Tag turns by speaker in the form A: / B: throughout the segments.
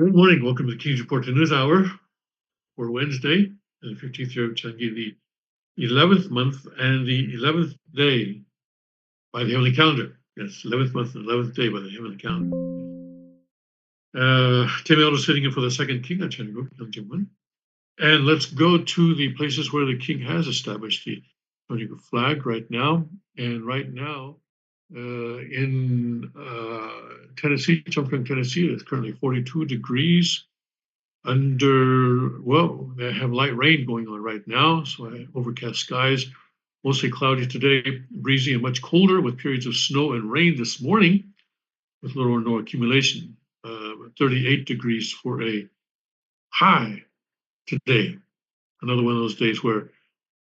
A: Good morning. Welcome to the King's Report to News Hour for Wednesday, the 15th year of Changi, the 11th month and the 11th day by the heavenly calendar. Yes, 11th month and 11th day by the heavenly calendar. Tim Elder sitting in for the second king at Changi Group, Young Jim. And let's go to the places where the king has established the Changi Group flag right now. And right now, in Tennessee, Chongqing, Tennessee, it's currently 42 degrees. They have light rain going on right now, so overcast skies, mostly cloudy today, breezy and much colder with periods of snow and rain this morning with little or no accumulation. 38 degrees for a high today. Another one of those days where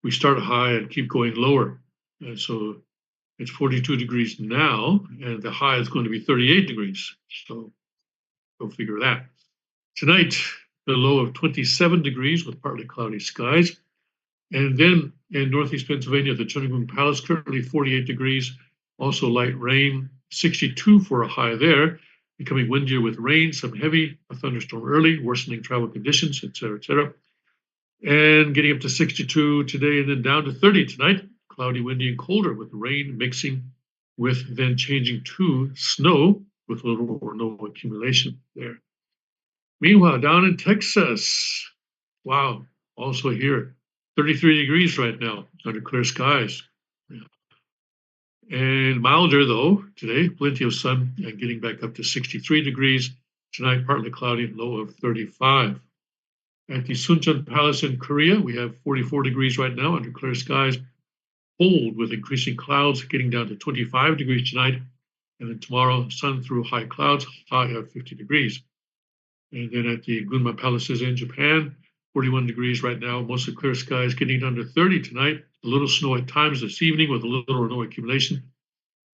A: we start high and keep going lower. And so it's 42 degrees now, and the high is going to be 38 degrees. So go figure that. Tonight, the low of 27 degrees with partly cloudy skies. And then in northeast Pennsylvania, the Chunibung Palace, currently 48 degrees, also light rain, 62 for a high there, becoming windier with rain, some heavy, a thunderstorm early, worsening travel conditions, etc., etc. And getting up to 62 today and then down to 30 tonight, cloudy, windy, and colder with rain mixing with then changing to snow with little or no accumulation there. Meanwhile, down in Texas, wow, also here, 33 degrees right now under clear skies. Yeah. And milder though today, plenty of sun and getting back up to 63 degrees. Tonight, partly cloudy, low of 35. At the Suncheon Palace in Korea, we have 44 degrees right now under clear skies, cold with increasing clouds, getting down to 25 degrees tonight. And then tomorrow, sun through high clouds, high of 50 degrees. And then at the Gunma Palaces in Japan, 41 degrees right now, mostly clear skies, getting down to 30 tonight. A little snow at times this evening with a little or no accumulation.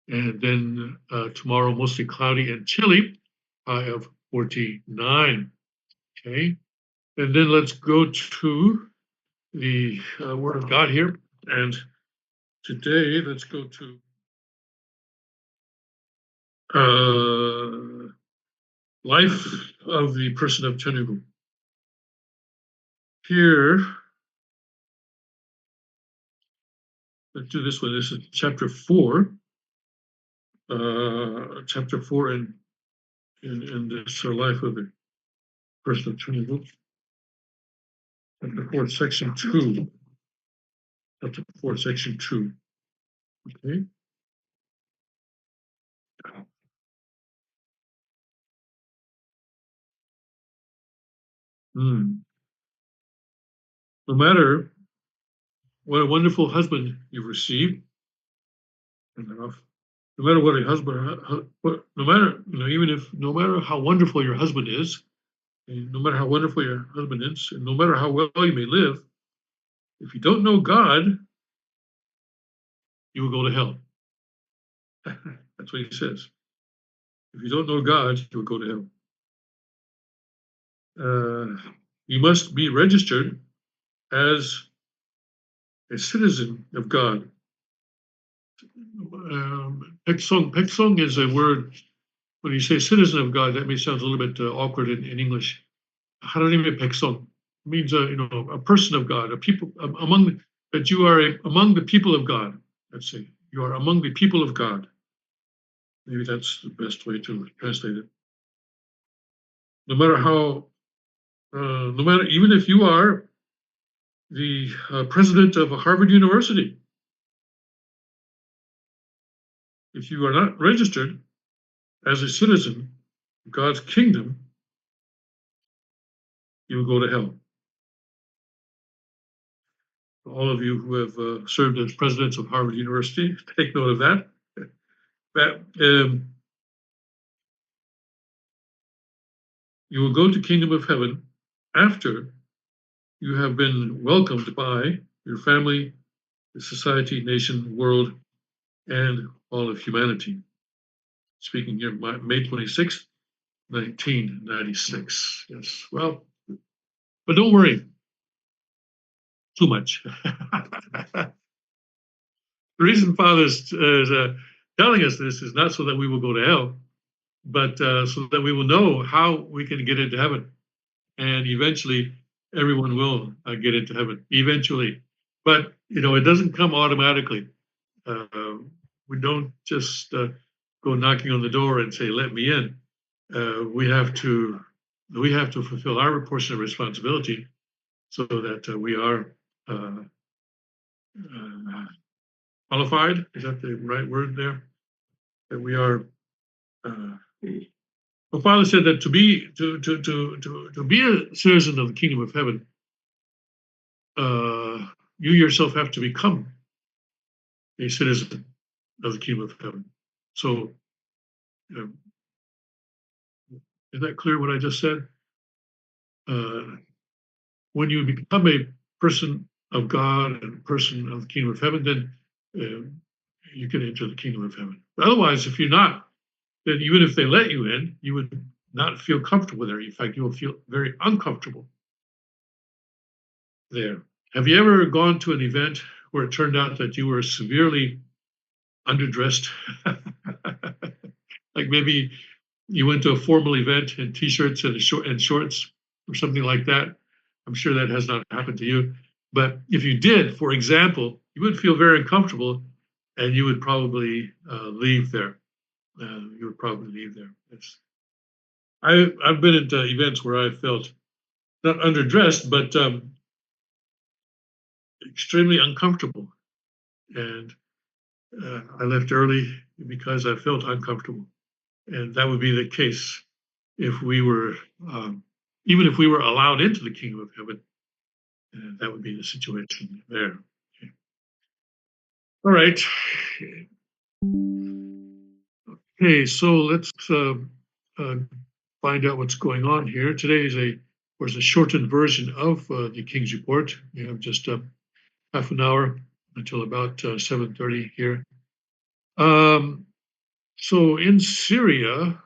A: And then tomorrow, mostly cloudy and chilly, high of 49. Okay. And then let's go to the Word of God here. And today, let's go to life of the person of Chenubu. Here, let's do this one. This is chapter 4. Chapter 4 in this life of the person of Chenubu. Chapter 4, section 2. Chapter 4, section 2. Okay. No matter what a wonderful husband you've received, no matter what a husband, no matter, no matter how wonderful your husband is, and no matter how wonderful your husband is, and no matter how well you may live, if you don't know God, you will go to hell. That's what he says. If you don't know God, you will go to hell. You must be registered as a citizen of God. Peksong is a word, when you say citizen of God, that may sound a little bit awkward in English. Haranime Peksong means a person of God, a people that you are among the people of God. Let's say you are among the people of God. Maybe that's the best way to translate it. No matter, even if you are the president of Harvard University, if you are not registered as a citizen of God's kingdom, you will go to hell. All of you who have served as presidents of Harvard University, take note of that. You will go to kingdom of heaven after you have been welcomed by your family, the society, nation, world, and all of humanity. Speaking here, May 26th, 1996. Yes, well, but don't worry too much. The reason Father is telling us this is not so that we will go to hell, but so that we will know how we can get into heaven, and eventually everyone will get into heaven eventually. But it doesn't come automatically. Uh, we don't just go knocking on the door and say, "Let me in." We have to fulfill our portion of responsibility so that we are uh, qualified. Is that the right word there? That we are. Uh, the Father said that to be a citizen of the kingdom of heaven, you yourself have to become a citizen of the kingdom of heaven. So, uh, is that clear what I just said? Uh, when you become a person of God and a person of the kingdom of heaven, then uh, you can enter the kingdom of heaven. But otherwise, if you're not, then even if they let you in, you would not feel comfortable there. In fact, you will feel very uncomfortable there. Have you ever gone to an event where it turned out that you were severely underdressed? Like maybe you went to a formal event in t-shirts and shorts or something like that. I'm sure that has not happened to you. But if you did, for example, you would feel very uncomfortable and you would probably leave there. You would probably leave there. I've been at events where I felt not underdressed, but extremely uncomfortable. And I left early because I felt uncomfortable. And that would be the case if we were, even if we were allowed into the kingdom of heaven. That would be the situation there. Okay. All right. Okay, so let's uh, find out what's going on here. Today is of course, a shortened version of the King's Report. We have just half an hour until about 7:30 here. So in Syria,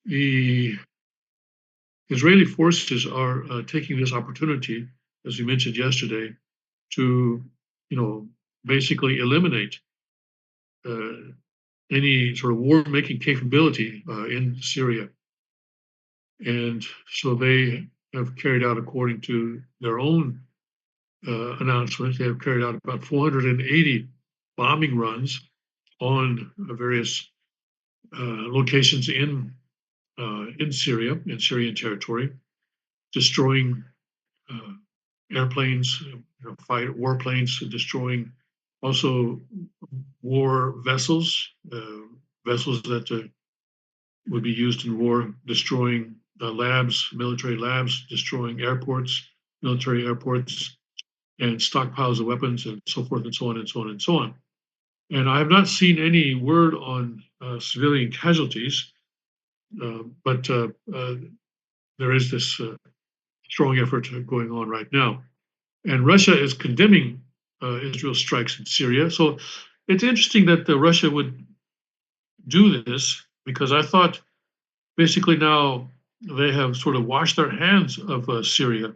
A: the Israeli forces are taking this opportunity, as we mentioned yesterday, to, basically eliminate uh, any sort of war-making capability in Syria. And so they have carried out, according to their own announcements, they have carried out about 480 bombing runs on various locations in Syria, in Syrian territory, destroying airplanes, warplanes, destroying also war vessels, vessels that would be used in war, destroying labs, military labs, destroying airports, military airports, and stockpiles of weapons, and so forth and so on and so on and so on. And I have not seen any word on civilian casualties, but there is this strong effort going on right now. And Russia is condemning Israel's strikes in Syria. So it's interesting that Russia would do this, because I thought basically now they have sort of washed their hands of Syria,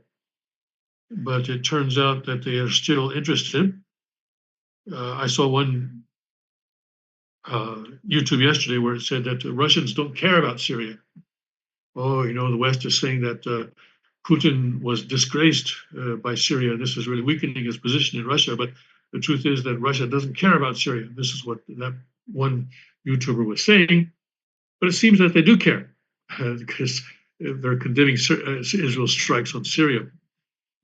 A: but it turns out that they are still interested. I saw one YouTube yesterday where it said that the Russians don't care about Syria. Oh, the West is saying that Putin was disgraced by Syria. This is really weakening his position in Russia. But the truth is that Russia doesn't care about Syria. This is what that one YouTuber was saying. But it seems that they do care because they're condemning Israel's strikes on Syria.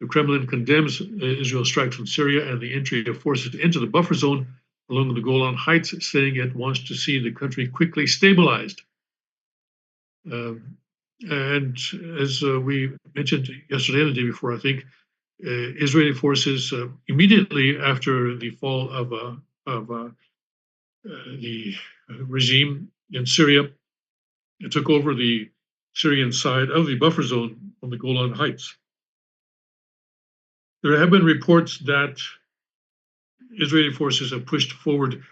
A: The Kremlin condemns Israel's strikes on Syria and the entry of forces into the buffer zone along the Golan Heights, saying it wants to see the country quickly stabilized. And as we mentioned yesterday and the day before, I think Israeli forces immediately after the fall of the regime in Syria took over the Syrian side of the buffer zone on the Golan Heights. There have been reports that Israeli forces have pushed forward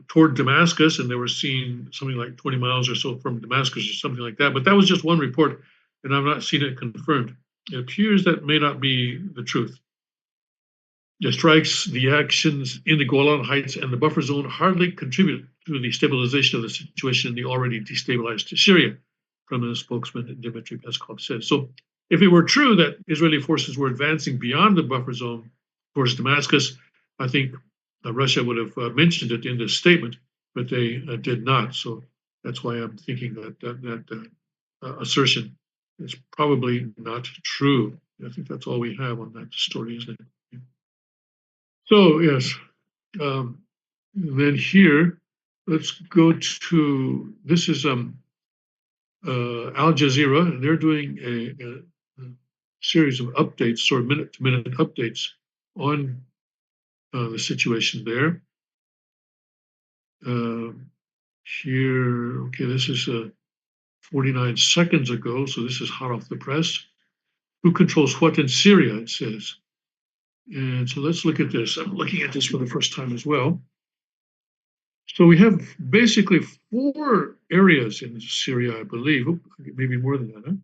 A: toward Damascus, and they were seen something like 20 miles or so from Damascus or something like that. But that was just one report, and I've not seen it confirmed. It appears that may not be the truth. The strikes, the actions in the Golan Heights and the buffer zone hardly contribute to the stabilization of the situation in the already destabilized Syria, Kremlin spokesman Dmitry Peskov said. So if it were true that Israeli forces were advancing beyond the buffer zone towards Damascus, I think Russia would have mentioned it in this statement, but they did not. So that's why I'm thinking that assertion is probably not true. I think that's all we have on that story, isn't it? So yes, then here, let's go to, this is Al Jazeera, and they're doing a series of updates, sort of minute-to-minute updates on the situation there. Here, okay, this is 49 seconds ago, so this is hot off the press. Who controls what in Syria, it says. And so let's look at this. I'm looking at this for the first time as well. So we have basically 4 areas in Syria, I believe, maybe more than that. Huh?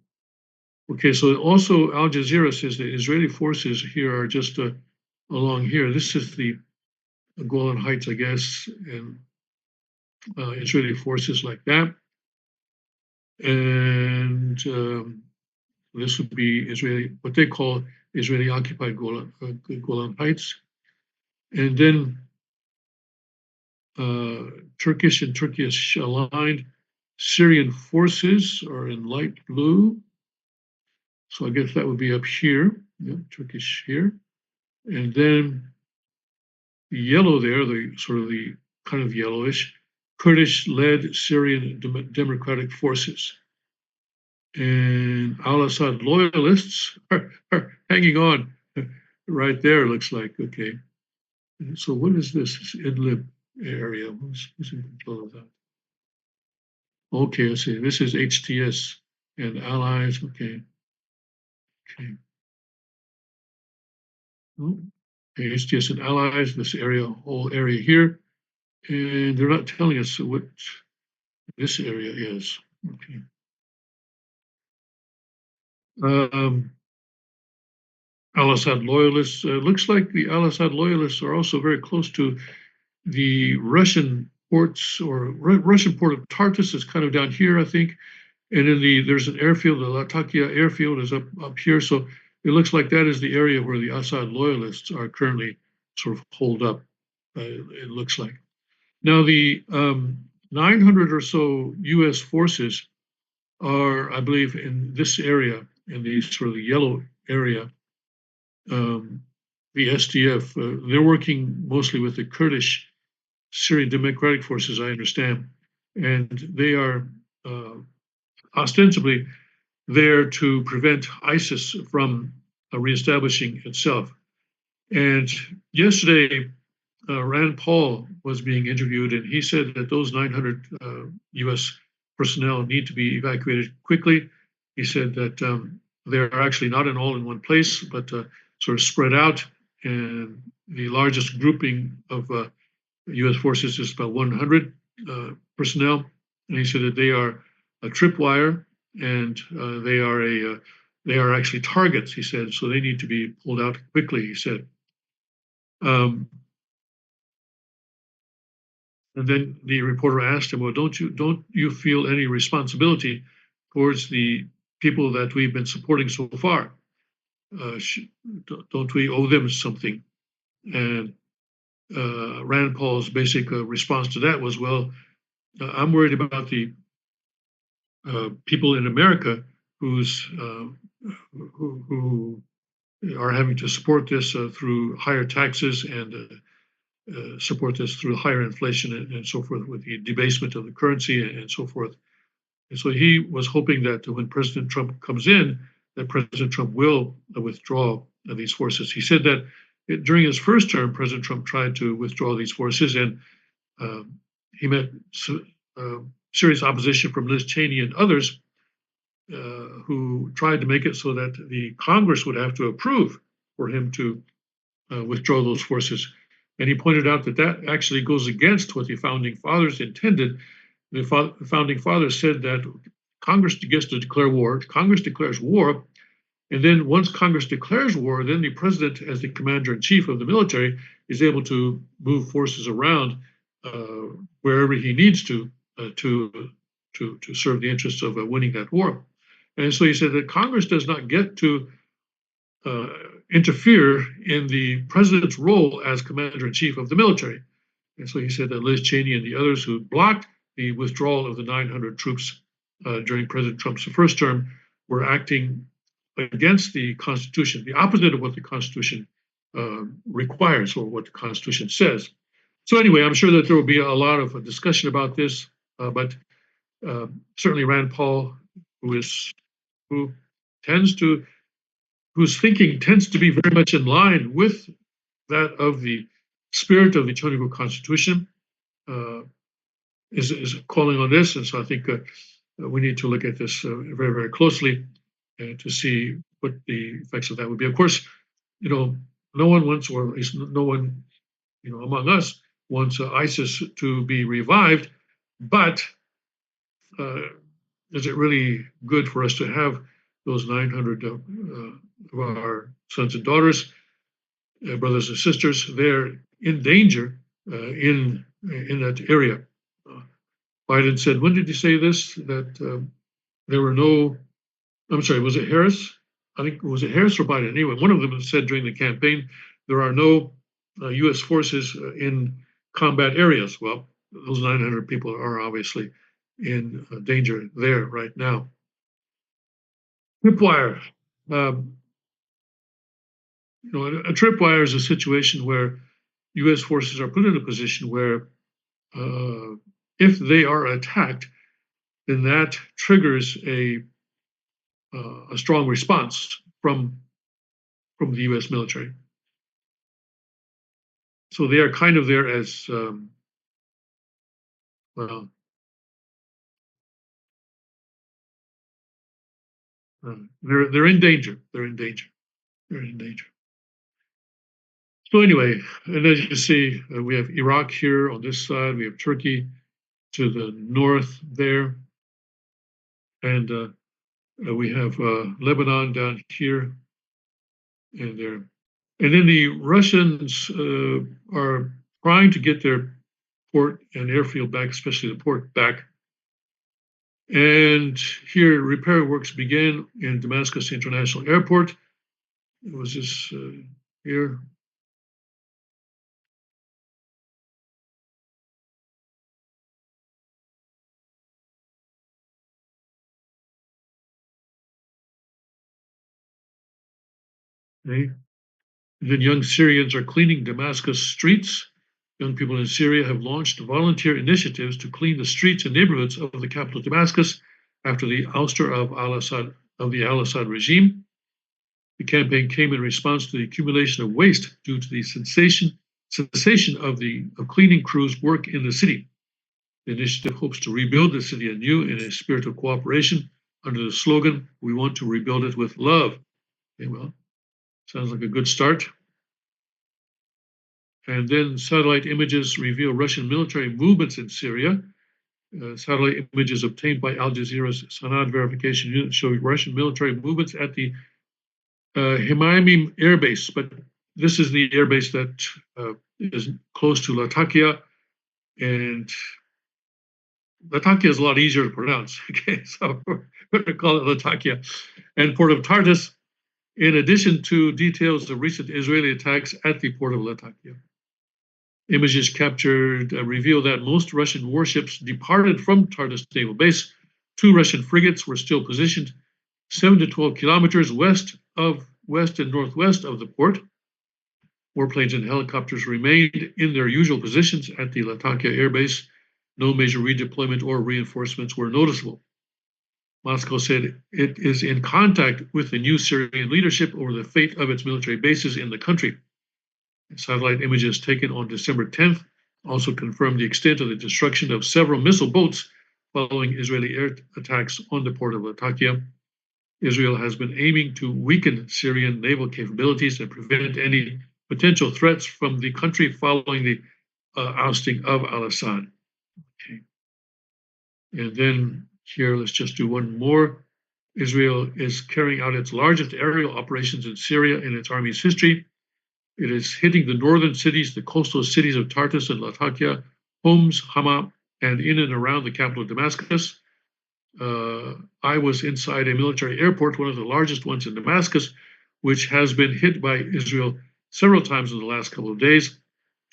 A: Okay, so also Al Jazeera says the Israeli forces here are just along here. This is the Golan Heights, I guess, and Israeli forces like that. And this would be Israeli, what they call Israeli occupied Golan Heights. And then Turkish and Turkish aligned Syrian forces are in light blue. So I guess that would be up here, yeah, Turkish here. And then the yellow there, the sort of the kind of yellowish, Kurdish-led Syrian democratic forces. And al-Assad loyalists are hanging on right there, looks like, okay. So what is this Idlib area? Who's in control of that? Okay, I see. This is HTS and allies. Okay. Okay. Oh, okay, HTS and allies, this area, whole area here. And they're not telling us what this area is. Okay. Al-Assad loyalists. Looks like the Al-Assad loyalists are also very close to the Russian ports, or Russian port of Tartus is kind of down here, I think. And in there's an airfield, the Latakia airfield is up here. So it looks like that is the area where the Assad loyalists are currently sort of holed up, it looks like. Now the 900 or so US forces are, I believe, in this area, in the sort of the yellow area. The SDF, they're working mostly with the Kurdish Syrian Democratic Forces, I understand, and they are ostensibly there to prevent ISIS from reestablishing itself. And yesterday, Rand Paul was being interviewed, and he said that those 900 US personnel need to be evacuated quickly. He said that they're actually not all in one place, but sort of spread out. And the largest grouping of US forces is about 100 personnel. And he said that they are a tripwire, and they are actually targets, he said, so they need to be pulled out quickly, he said. And then the reporter asked him, well, don't you feel any responsibility towards the people that we've been supporting so far? Don't we owe them something? And Rand Paul's basic response to that was, well, I'm worried about the people in America who are having to support this through higher taxes and support this through higher inflation and so forth, with the debasement of the currency and so forth. And so he was hoping that when President Trump comes in, that President Trump will withdraw these forces. He said that during his first term, President Trump tried to withdraw these forces, and he met serious opposition from Liz Cheney and others who tried to make it so that the Congress would have to approve for him to withdraw those forces. And he pointed out that that actually goes against what the founding fathers intended. The founding fathers said that Congress gets to declare war. Congress declares war And then once Congress declares war, then the president, as the commander-in-chief of the military, is able to move forces around wherever he needs to serve the interests of winning that war. And so he said that Congress does not get to interfere in the president's role as commander-in-chief of the military. And so he said that Liz Cheney and the others who blocked the withdrawal of the 900 troops during President Trump's first term were acting against the Constitution, the opposite of what the Constitution requires or what the Constitution says. So anyway, I'm sure that there will be a lot of discussion about this, but certainly Rand Paul, whose thinking tends to be very much in line with that of the spirit of the Etobicoke Constitution, is calling on this, and so I think we need to look at this very, very closely to see what the effects of that would be. Of course, no one wants, or at least no one, among us wants ISIS to be revived, but is it really good for us to have those 900 of our sons and daughters, brothers and sisters, there in danger in that area? Biden said, when did he say this? That there were no, I'm sorry, was it Harris? I think, was it Harris or Biden? Anyway, one of them said during the campaign, there are no U.S. forces in combat areas. Well, those 900 people are obviously in danger there right now. Tripwire. A tripwire is a situation where U.S. forces are put in a position where if they are attacked, then that triggers a strong response from the U.S. military. So they are kind of there as well. They're in danger. They're in danger. They're in danger. So anyway, and as you can see, we have Iraq here on this side. We have Turkey to the north there, and we have Lebanon down here and there. And then the Russians are trying to get their port and airfield back, especially the port back. And here, repair works began in Damascus International Airport. It was this here. Okay. And then young Syrians are cleaning Damascus streets. Young people in Syria have launched volunteer initiatives to clean the streets and neighborhoods of the capital Damascus after the ouster of the al-Assad regime. The campaign came in response to the accumulation of waste due to the cessation of cleaning crews' work in the city. The initiative hopes to rebuild the city anew in a spirit of cooperation under the slogan, "We want to rebuild it with love." Okay, well, sounds like a good start. And then satellite images reveal Russian military movements in Syria. Satellite images obtained by Al Jazeera's Sanad verification unit show Russian military movements at the Hmeimim Air Base. But this is the air base that is close to Latakia. And Latakia is a lot easier to pronounce. Okay, so we're going to call it Latakia. And Port of Tartus, in addition to details of recent Israeli attacks at the port of Latakia. Images captured reveal that most Russian warships departed from Tartus Naval Base. 2 Russian frigates were still positioned 7 to 12 kilometers west and northwest of the port. Warplanes and helicopters remained in their usual positions at the Latakia Air Base. No major redeployment or reinforcements were noticeable. Moscow said it is in contact with the new Syrian leadership over the fate of its military bases in the country. Satellite images taken on December 10th also confirmed the extent of the destruction of several missile boats following Israeli air attacks on the port of Latakia. Israel has been aiming to weaken Syrian naval capabilities and prevent any potential threats from the country following the ousting of al-Assad. Okay. And then here, let's just do one more. Israel is carrying out its largest aerial operations in Syria in its army's history. It is hitting the northern cities, the coastal cities of Tartus and Latakia, Homs, Hama, and in and around the capital of Damascus. I was inside a military airport, one of the largest ones in Damascus, which has been hit by Israel several times in the last couple of days.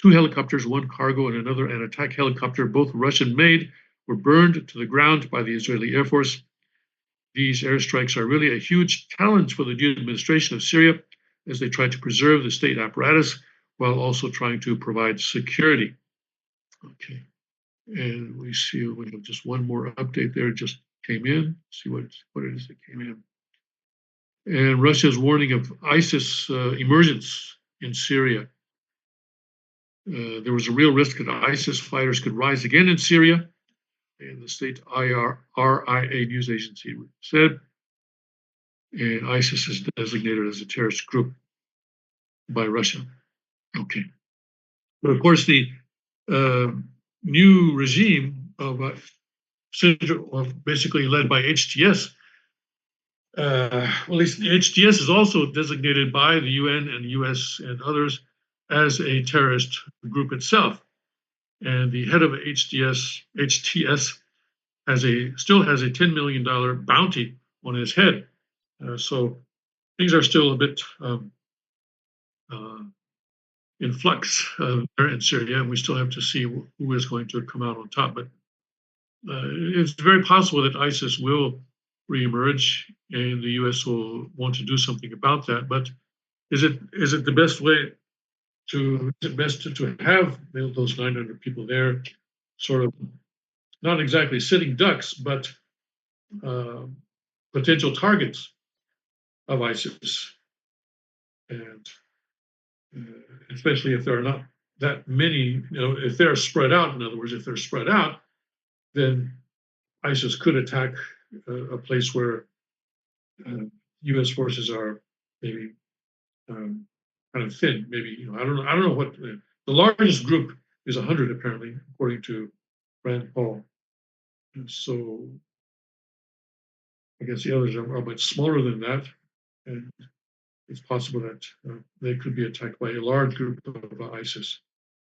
A: 2 helicopters, 1 cargo and another an attack helicopter, both Russian-made, were burned to the ground by the Israeli Air Force. These airstrikes are really a huge challenge for the new administration of Syria as they try to preserve the state apparatus while also trying to provide security. Okay, and we see we have just one more update there just came in. See what it is that came in. And Russia's warning of ISIS emergence in Syria. There was a real risk that ISIS fighters could rise again in Syria, and the state RIA news agency said, and ISIS is designated as a terrorist group by Russia. Okay. But of course, the new regime of basically led by HTS, well, at least the HTS is also designated by the UN and US and others as a terrorist group itself. And the head of HTS still has a $10 million bounty on his head. So things are still a bit in flux there in Syria, and we still have to see who is going to come out on top. But it's very possible that ISIS will reemerge, and the U.S. will want to do something about that. But is it the best way to have those 900 people there, sort of not exactly sitting ducks, but potential targets of ISIS, and especially if there are not that many, if they're spread out. In other words, if they're spread out, then ISIS could attack a place where U.S. forces are maybe kind of thin. Maybe I don't know what the largest group is. 100 apparently, according to Rand Paul. And so I guess the others are much smaller than that, and it's possible that they could be attacked by a large group of ISIS.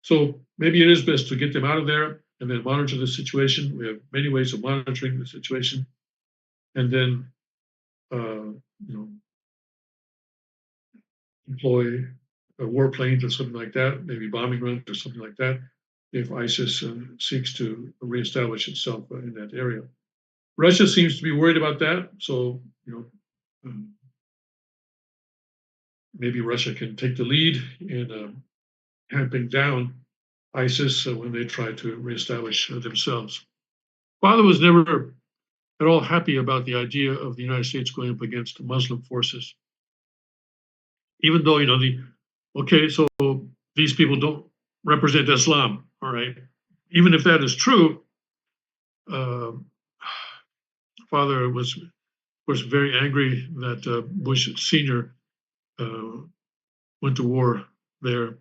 A: So maybe it is best to get them out of there and then monitor the situation. We have many ways of monitoring the situation, and then employ warplanes or something like that, maybe bombing runs or something like that, if ISIS seeks to reestablish itself in that area. Russia seems to be worried about that, so maybe Russia can take the lead in tamping down ISIS when they try to reestablish themselves. Father was never at all happy about the idea of the United States going up against Muslim forces, even though so these people don't represent Islam, all right. Even if that is true, Father was, of course, very angry that Bush Sr. Went to war there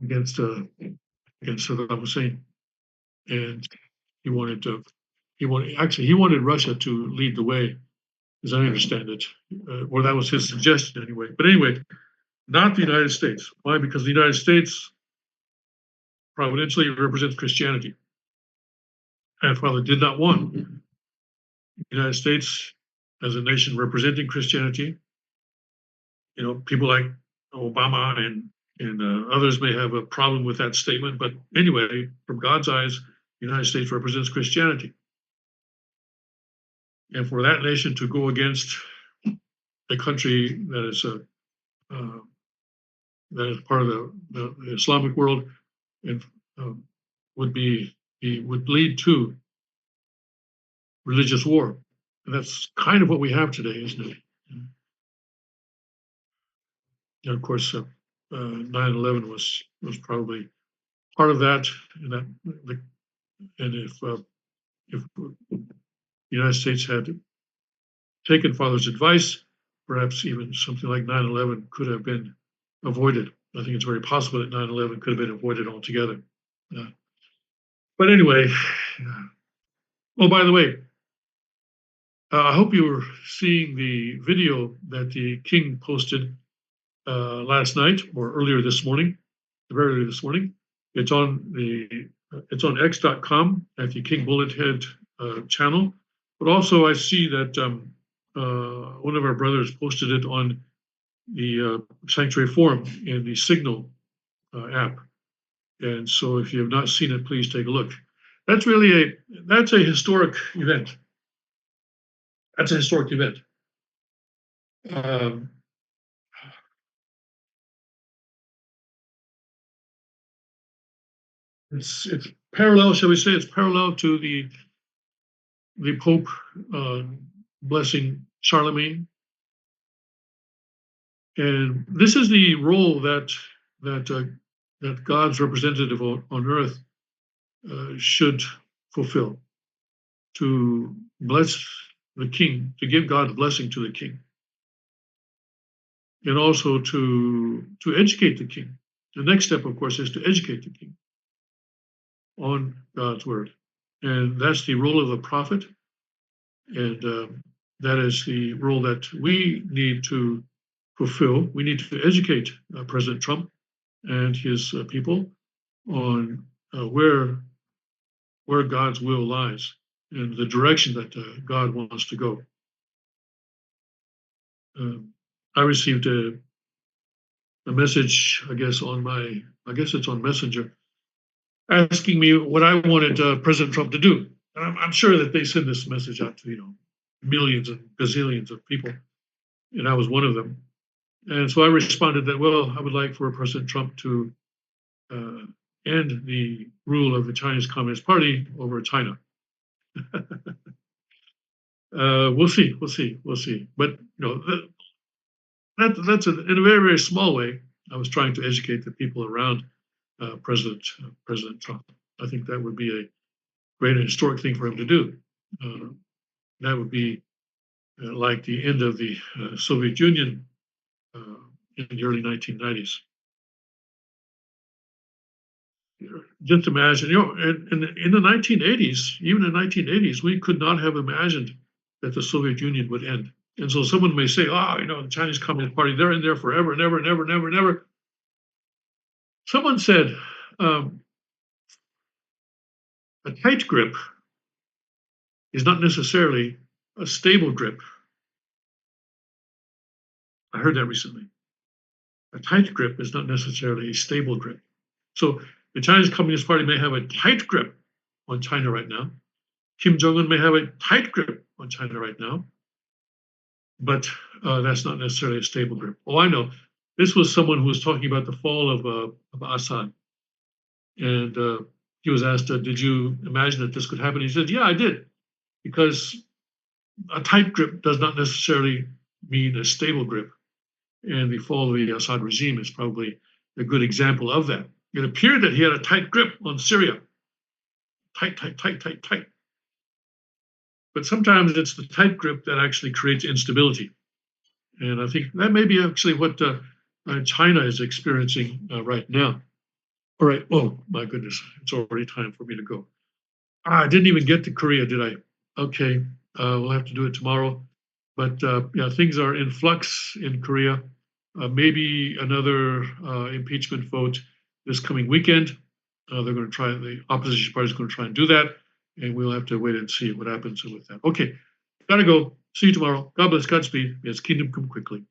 A: against Saddam Hussein, and he wanted Russia to lead the way, as I understand it, or that was his suggestion anyway. But anyway, not the United States. Why? Because the United States providentially represents Christianity, and Father did not want the United States as a nation representing Christianity. People like Obama and others may have a problem with that statement, but anyway, from God's eyes, the United States represents Christianity. And for that nation to go against a country that is part of the Islamic world, and would lead to religious war. And that's kind of what we have today, isn't it? And of course, 9/11 was probably part of that, and if the United States had taken Father's advice, perhaps even something like 9/11 could have been avoided. I think it's very possible that 9/11 could have been avoided altogether. But anyway, Oh, by the way, I hope you were seeing the video that the king posted last night or earlier this morning, very early this morning. It's on x.com at the King Bullet Head channel. But also I see that one of our brothers posted it on the Sanctuary Forum in the Signal app. And so if you have not seen it, please take a look. That's a historic event. That's a historic event. Um, it's parallel, shall we say? It's parallel to the Pope blessing Charlemagne, and this is the role that God's representative on earth should fulfill, to bless the king, to give God's blessing to the king, and also to educate the king. The next step, of course, is to educate the king on God's word, and that's the role of the prophet, and that is the role that we need to fulfill. We need to educate President Trump and his people on where God's will lies and the direction that God wants to go. I received a message, I guess it's on Messenger, asking me what I wanted President Trump to do. And I'm sure that they send this message out to millions and gazillions of people, and I was one of them. And so I responded that, well, I would like for President Trump to end the rule of the Chinese Communist Party over China. We'll see. But that's in a very, very small way. I was trying to educate the people around President Trump. I think that would be a great and historic thing for him to do. That would be like the end of the Soviet Union in the early 1990s. Just imagine, in the 1980s, even in the 1980s, we could not have imagined that the Soviet Union would end. And so someone may say, the Chinese Communist Party, they're in there forever and ever and ever and ever and ever. Someone said, a tight grip is not necessarily a stable grip. I heard that recently. A tight grip is not necessarily a stable grip. So the Chinese Communist Party may have a tight grip on China right now. Kim Jong-un may have a tight grip on China right now, but that's not necessarily a stable grip. Oh, I know. This was someone who was talking about the fall of Assad. And he was asked, did you imagine that this could happen? He said, yeah, I did. Because a tight grip does not necessarily mean a stable grip. And the fall of the Assad regime is probably a good example of that. It appeared that he had a tight grip on Syria. Tight. But sometimes it's the tight grip that actually creates instability. And I think that may be actually what China is experiencing right now. All right. Oh, my goodness. It's already time for me to go. I didn't even get to Korea, did I? Okay. We'll have to do it tomorrow. But things are in flux in Korea. Maybe another impeachment vote this coming weekend. They're going to try, the opposition party is going to try and do that. And we'll have to wait and see what happens with that. Okay. Gotta go. See you tomorrow. God bless. Godspeed. May His kingdom come quickly.